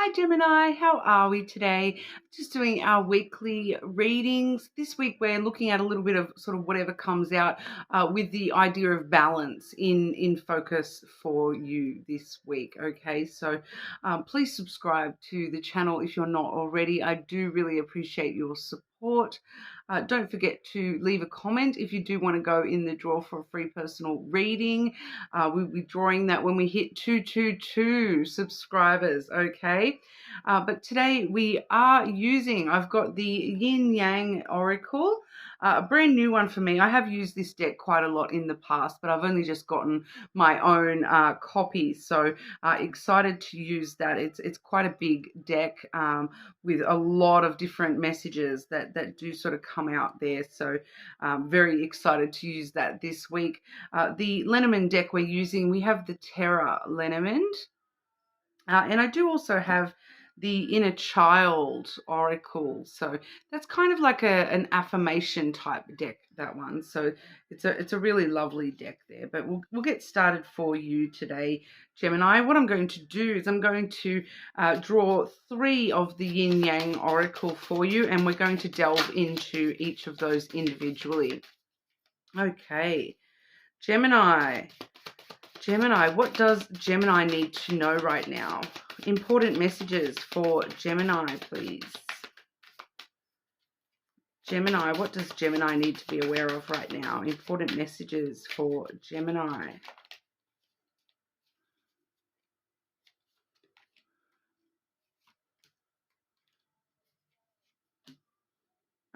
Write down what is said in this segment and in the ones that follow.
Hi Gemini, how are we today? Just doing our weekly readings. This week we're looking at a little bit of sort of whatever comes out with the idea of balance in focus for you this week. Okay, so please subscribe to the channel if you're not already. I do really appreciate your support. Don't forget to leave a comment if you do want to go in the draw for a free personal reading. We'll be drawing that when we hit 222 subscribers, okay? But today we are using, I've got the Yin Yang Oracle, a brand new one for me. I have used this deck quite a lot in the past, but I've only just gotten my own copy, so excited to use that. It's quite a big deck with a lot of different messages that do sort of come out there, so very excited to use that this week. The Lenormand deck we're using, we have the Terra Lenormand, and I do also have the Inner Child Oracle. So that's kind of like an affirmation type deck, that one. So it's a really lovely deck there. But we'll get started for you today, Gemini. What I'm going to do is I'm going to draw 3 of the Yin Yang Oracle for you, and we're going to delve into each of those individually. Okay, Gemini. Gemini, what does Gemini need to know right now? Important messages for Gemini, please. Gemini, what does Gemini need to be aware of right now? Important messages for Gemini.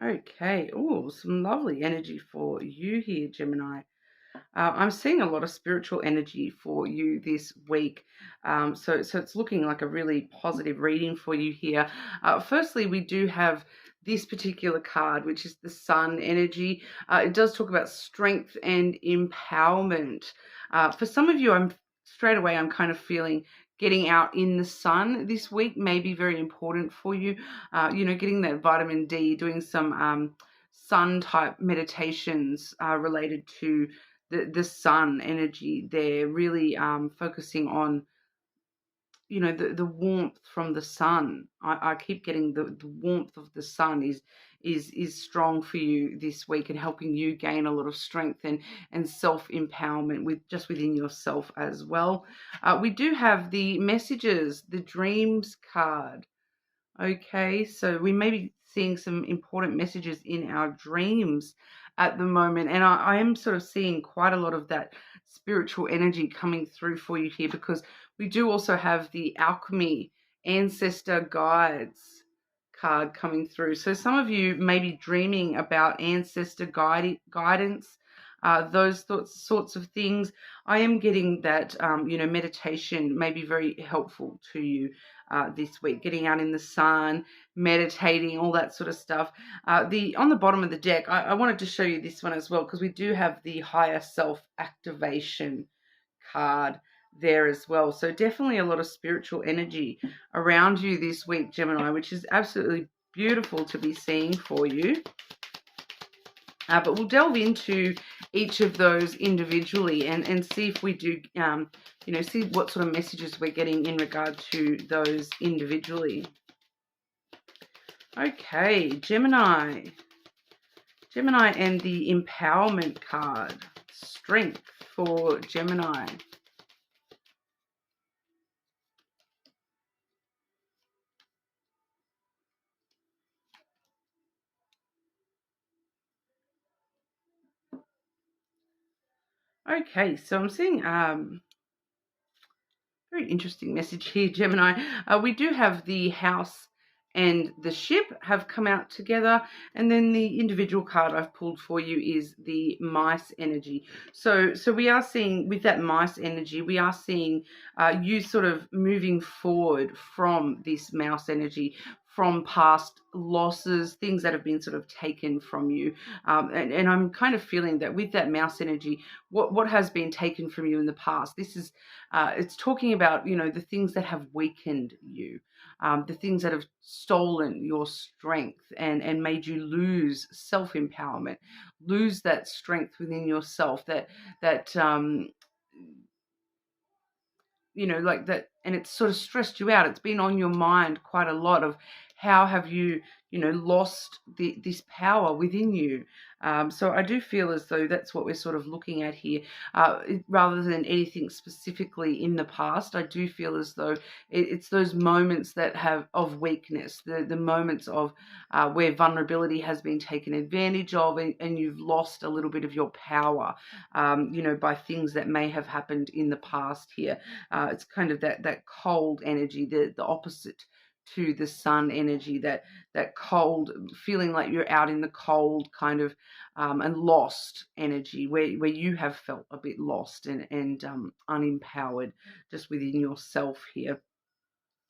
Okay, oh, some lovely energy for you here, Gemini. I'm seeing a lot of spiritual energy for you this week. So it's looking like a really positive reading for you here. Firstly, we do have this particular card, which is the Sun energy. It does talk about strength and empowerment. For some of you, I'm kind of feeling getting out in the sun this week may be very important for you. Getting that vitamin D, doing some sun type meditations related to the sun energy there, really focusing on the warmth from the sun. I keep getting the warmth of the sun is strong for you this week and helping you gain a lot of strength and self-empowerment within yourself as well. We do have the messages, the dreams card. Okay, so we may be seeing some important messages in our dreams at the moment. And I am sort of seeing quite a lot of that spiritual energy coming through for you here, because we do also have the Alchemy Ancestor Guides card coming through. So some of you may be dreaming about ancestor guidance, those sorts of things. I am getting that, meditation may be very helpful to you this week, getting out in the sun, meditating, all that sort of stuff. On the bottom of the deck, I wanted to show you this one as well, because we do have the higher self activation card there as well. So definitely a lot of spiritual energy around you this week, Gemini, which is absolutely beautiful to be seeing for you. But we'll delve into each of those individually and see if we do, see what sort of messages we're getting in regard to those individually. Okay, Gemini. Gemini and the Empowerment card. Strength for Gemini. Okay, so I'm seeing very interesting message here, Gemini. We do have the House and the Ship have come out together, and then the individual card I've pulled for you is the Mice energy. So we are seeing, with that Mice energy, we are seeing you sort of moving forward from this Mouse energy, from past losses, things that have been sort of taken from you. And I'm kind of feeling that with that Mouse energy, what has been taken from you in the past, this is, it's talking about, the things that have weakened you, the things that have stolen your strength and made you lose self-empowerment, lose that strength within yourself, that like that, and it's sort of stressed you out. It's been on your mind quite a lot of how have you, lost this power within you. So I do feel as though that's what we're sort of looking at here, rather than anything specifically in the past. I do feel as though it's those moments that have of weakness, the moments of where vulnerability has been taken advantage of, and you've lost a little bit of your power, by things that may have happened in the past here. It's kind of that cold energy, the opposite to the sun energy, that cold feeling like you're out in the cold kind of, and lost energy, where you have felt a bit lost and unempowered just within yourself here.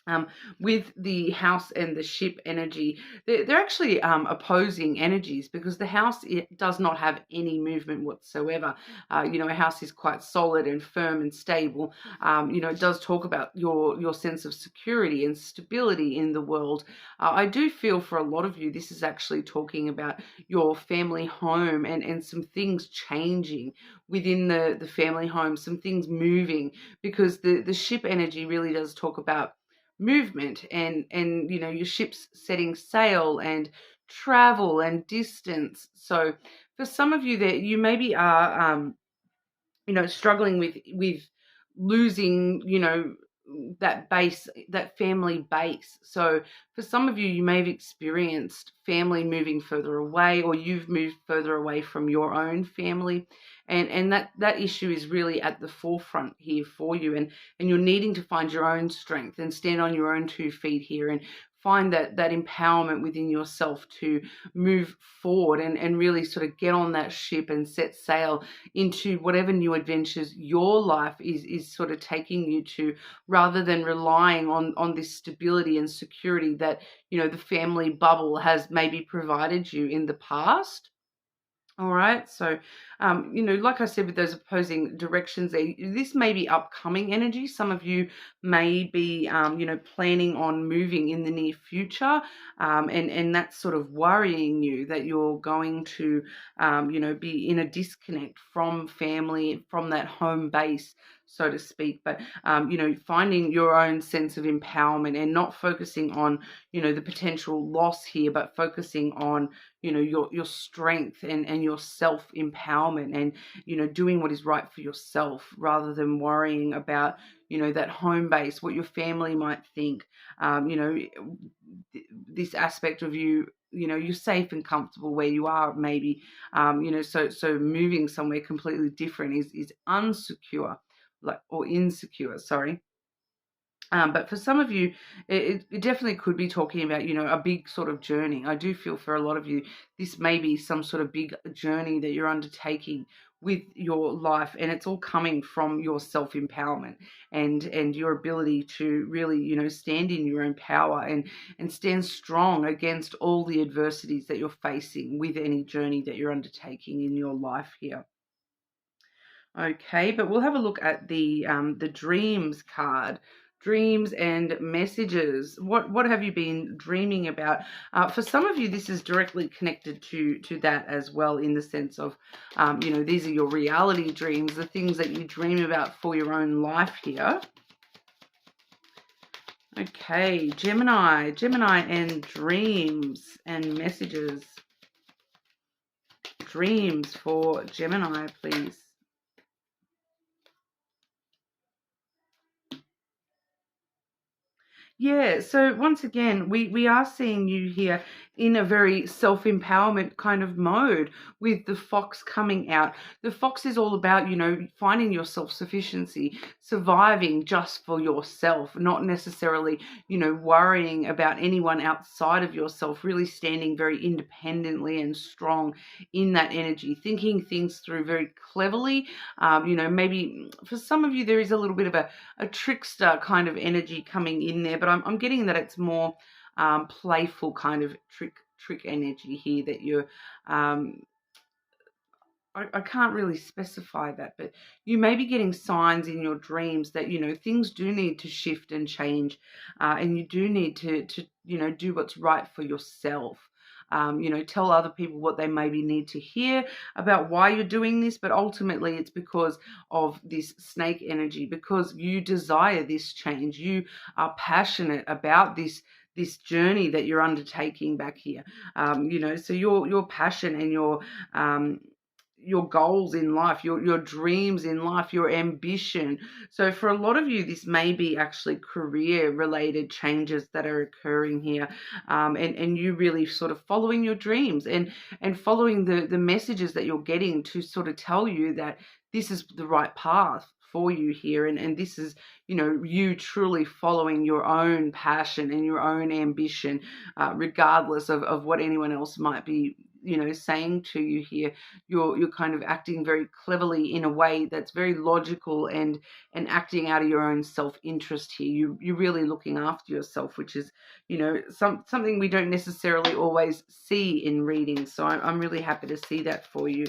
Um, with the house and the ship energy, they're actually opposing energies, because the house, it does not have any movement whatsoever. A house is quite solid and firm and stable. It does talk about your sense of security and stability in the world. I do feel for a lot of you, this is actually talking about your family home, and some things changing within the family home, some things moving, because the ship energy really does talk about movement, and your ship's setting sail and travel and distance. So for some of you, that you maybe are struggling with losing, that base, that family base. So for some of you, you may have experienced family moving further away, or you've moved further away from your own family, and that issue is really at the forefront here for you, and you're needing to find your own strength and stand on your own 2 feet here, and find that empowerment within yourself to move forward, and really sort of get on that ship and set sail into whatever new adventures your life is sort of taking you to, rather than relying on this stability and security that the family bubble has maybe provided you in the past. All right. So, like I said, with those opposing directions, this may be upcoming energy. Some of you may be, planning on moving in the near future, and that's sort of worrying you that you're going to, be in a disconnect from family, from that home base, so to speak. But, finding your own sense of empowerment, and not focusing on, the potential loss here, but focusing on, your strength and your self empowerment, and doing what is right for yourself, rather than worrying about that home base, what your family might think. This aspect of you, you're safe and comfortable where you are, maybe, so moving somewhere completely different is unsecure, like, or insecure, sorry. But for some of you, it definitely could be talking about, a big sort of journey. I do feel for a lot of you, this may be some sort of big journey that you're undertaking with your life, and it's all coming from your self-empowerment and your ability to really, stand in your own power, and stand strong against all the adversities that you're facing with any journey that you're undertaking in your life here. Okay, but we'll have a look at the dreams card. Dreams and messages. What have you been dreaming about? For some of you, this is directly connected to that as well, in the sense of, these are your reality dreams, the things that you dream about for your own life here. Okay, Gemini and dreams and messages. Dreams for Gemini, please. Yeah, so once again, we are seeing you here in a very self-empowerment kind of mode, with the fox coming out. The fox is all about, finding your self-sufficiency, surviving just for yourself, not necessarily, worrying about anyone outside of yourself, really standing very independently and strong in that energy, thinking things through very cleverly. Maybe for some of you, there is a little bit of a trickster kind of energy coming in there, but I'm getting that it's more playful kind of trick energy here, that you're I can't really specify that, but you may be getting signs in your dreams that things do need to shift and change, and you do need to do what's right for yourself. tell other people what they maybe need to hear about why you're doing this, but ultimately it's because of this snake energy, because you desire this change. You are passionate about this journey that you're undertaking back here. So your passion and your goals in life, your dreams in life, your ambition. So for a lot of you, this may be actually career related changes that are occurring here, and you really sort of following your dreams and following the messages that you're getting to sort of tell you that this is the right path for you here, and this is you truly following your own passion and your own ambition, regardless of what anyone else might be saying to you here. You're kind of acting very cleverly in a way that's very logical and acting out of your own self-interest here. You're really looking after yourself, which is something we don't necessarily always see in readings. So I'm really happy to see that for you.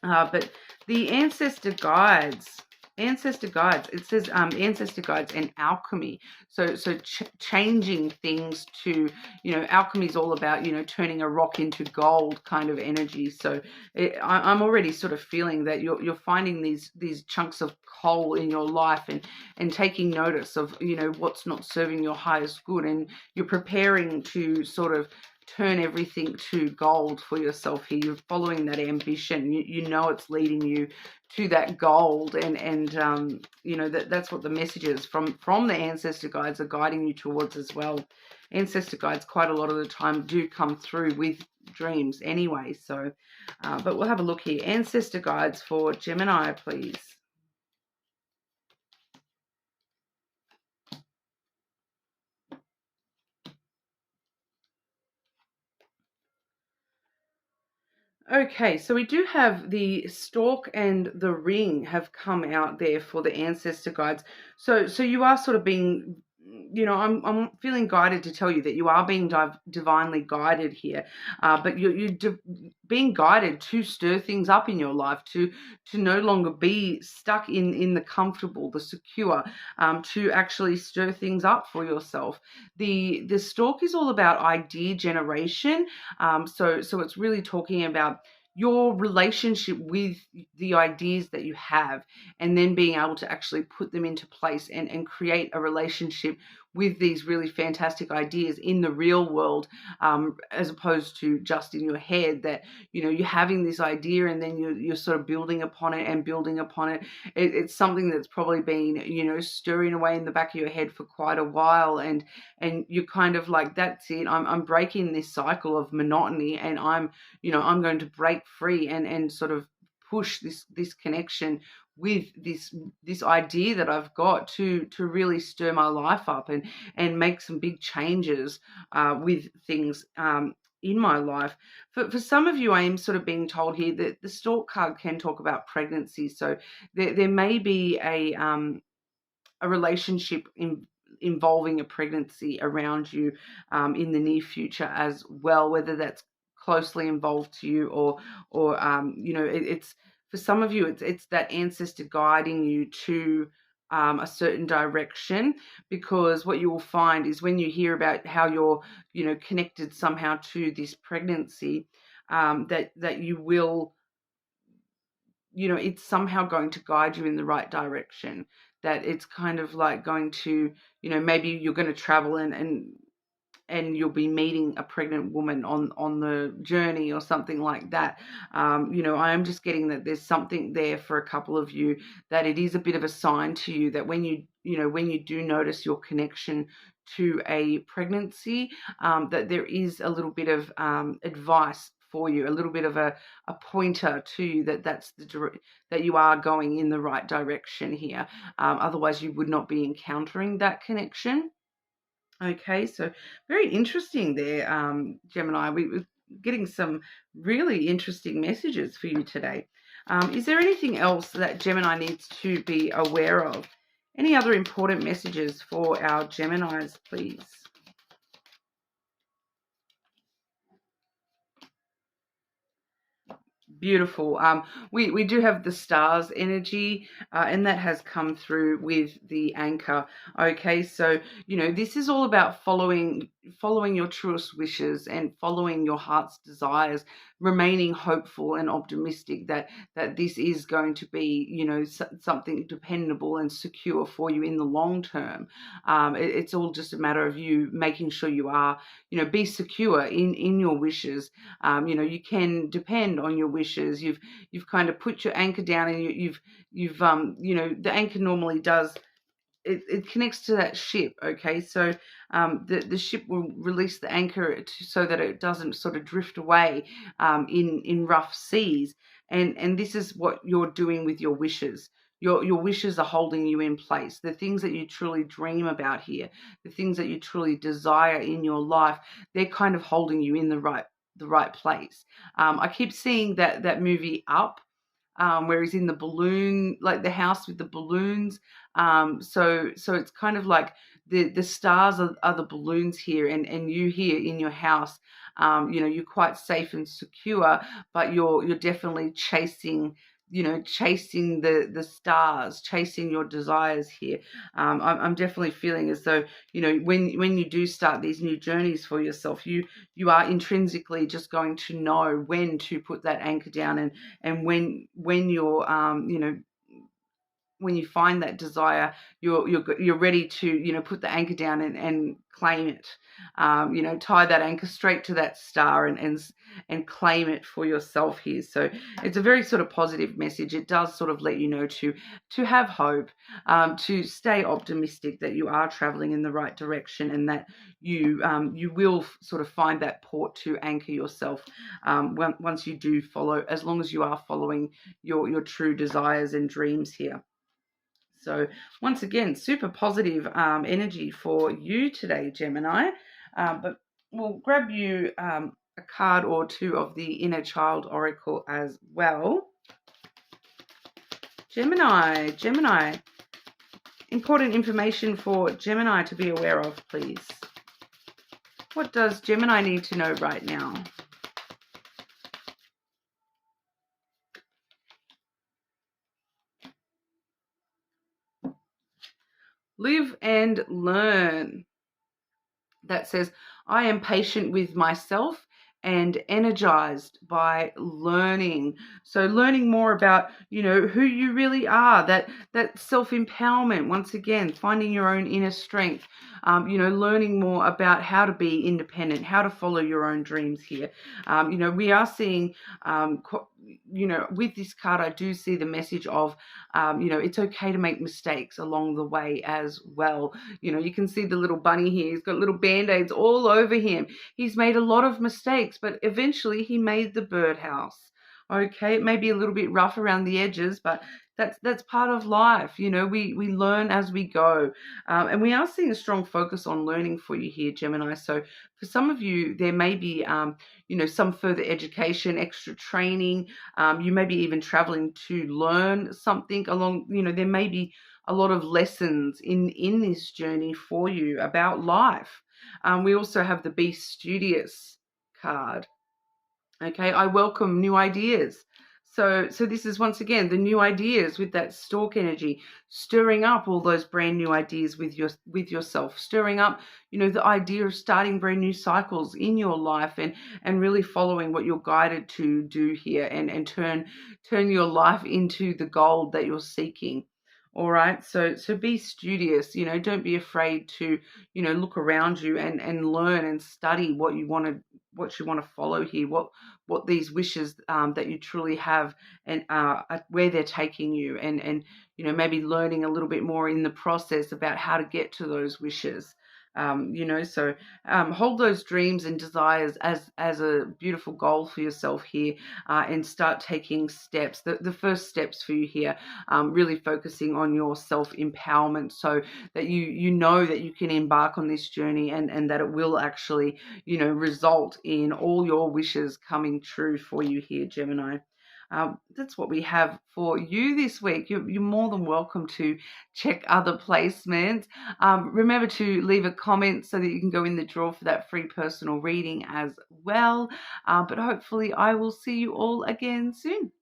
But the ancestor guides, it says ancestor guides and alchemy. So changing things to, alchemy is all about, turning a rock into gold kind of energy. So I'm already sort of feeling that you're finding these chunks of coal in your life and taking notice of, what's not serving your highest good. And you're preparing to sort of turn everything to gold for yourself here. You're following that ambition. You know it's leading you to that gold, and that's what the messages from the ancestor guides are guiding you towards as well. Ancestor guides quite a lot of the time do come through with dreams anyway. So, but we'll have a look here. Ancestor guides for Gemini, please. Okay, so we do have the stork and the ring have come out there for the ancestor guides. So you are sort of being, I'm feeling guided to tell you that you are being divinely guided here, but you're being guided to stir things up in your life, to no longer be stuck in the comfortable, the secure, to actually stir things up for yourself. The stork is all about idea generation. So it's really talking about your relationship with the ideas that you have, and then being able to actually put them into place and create a relationship with these really fantastic ideas in the real world, as opposed to just in your head, that you're having this idea and then you're sort of building upon it and building upon it. It's something that's probably been stirring away in the back of your head for quite a while, and you're kind of like, that's it, I'm breaking this cycle of monotony, and I'm going to break free and sort of push this connection with this idea that I've got to really stir my life up and make some big changes with things in my life. For some of you, I am sort of being told here that the stork card can talk about pregnancy. So there may be a relationship involving a pregnancy around you in the near future as well, whether that's closely involved to you or it's for some of you, it's that ancestor guiding you to a certain direction, because what you will find is when you hear about how you're connected somehow to this pregnancy, that you will, it's somehow going to guide you in the right direction. That it's kind of like going to, maybe you're going to travel and you'll be meeting a pregnant woman on the journey or something like that. I am just getting that there's something there for a couple of you, that it is a bit of a sign to you that when you do notice your connection to a pregnancy, that there is a little bit of advice for you, a little bit of a pointer to you that you are going in the right direction here. Otherwise, you would not be encountering that connection. Okay, so very interesting there, Gemini. We're getting some really interesting messages for you today. Is there anything else that Gemini needs to be aware of? Any other important messages for our Geminis, please? Beautiful. We do have the stars energy, and that has come through with the anchor. Okay, so this is all about following your truest wishes and following your heart's desires, remaining hopeful and optimistic that this is going to be something dependable and secure for you in the long term. It's all just a matter of you making sure you are be secure in your wishes. You can depend on your wishes. You've kind of put your anchor down, and you've the anchor normally does it connects to that ship. Okay, so the ship will release the anchor so that it doesn't sort of drift away in rough seas, and this is what you're doing with your wishes. Your wishes are holding you in place. The things that you truly dream about here, the things that you truly desire in your life, they're kind of holding you in the right place. I keep seeing that movie Up, where he's in the balloon, like the house with the balloons. So it's kind of like the stars are the balloons here, and you here in your house. You're quite safe and secure, but you're definitely chasing the stars, chasing your desires here. I'm definitely feeling as though when you do start these new journeys for yourself, you are intrinsically just going to know when to put that anchor down, and when you're when you find that desire, you're ready to put the anchor down and claim it. Tie that anchor straight to that star and claim it for yourself here. So it's a very sort of positive message. It does sort of let you know to have hope, to stay optimistic that you are traveling in the right direction, and that you will sort of find that port to anchor yourself once you do follow, as long as you are following your true desires and dreams here. So once again, super positive energy for you today, Gemini. But we'll grab you a card or two of the Inner Child Oracle as well. Gemini. Important information for Gemini to be aware of, please. What does Gemini need to know right now? Live and learn. That says, I am patient with myself and energized by learning. So learning more about, who you really are, that self-empowerment, once again, finding your own inner strength, learning more about how to be independent, how to follow your own dreams here. We are seeing, with this card, I do see the message of, it's okay to make mistakes along the way as well. You can see the little bunny here. He's got little band-aids all over him. He's made a lot of mistakes, but eventually he made the birdhouse. Okay, it may be a little bit rough around the edges, but that's part of life. We learn as we go, and we are seeing a strong focus on learning for you here, Gemini. So for some of you, there may be some further education, extra training. You may be even traveling to learn something along. There may be a lot of lessons in this journey for you about life. We also have the Be Studious card. Okay, I welcome new ideas. So this is once again the new ideas with that stork energy, stirring up all those brand new ideas with yourself, stirring up, the idea of starting brand new cycles in your life, and really following what you're guided to do here, and turn your life into the gold that you're seeking. All right, so be studious. Don't be afraid to look around you and learn and study what you want to follow here, what these wishes that you truly have, and where they're taking you, and maybe learning a little bit more in the process about how to get to those wishes. So hold those dreams and desires as a beautiful goal for yourself here, and start taking steps. The first steps for you here, really focusing on your self-empowerment, so that you know that you can embark on this journey, and that it will actually result in all your wishes coming true for you here, Gemini. That's what we have for you this week. You're more than welcome to check other placements. Remember to leave a comment so that you can go in the draw for that free personal reading as well. But hopefully I will see you all again soon.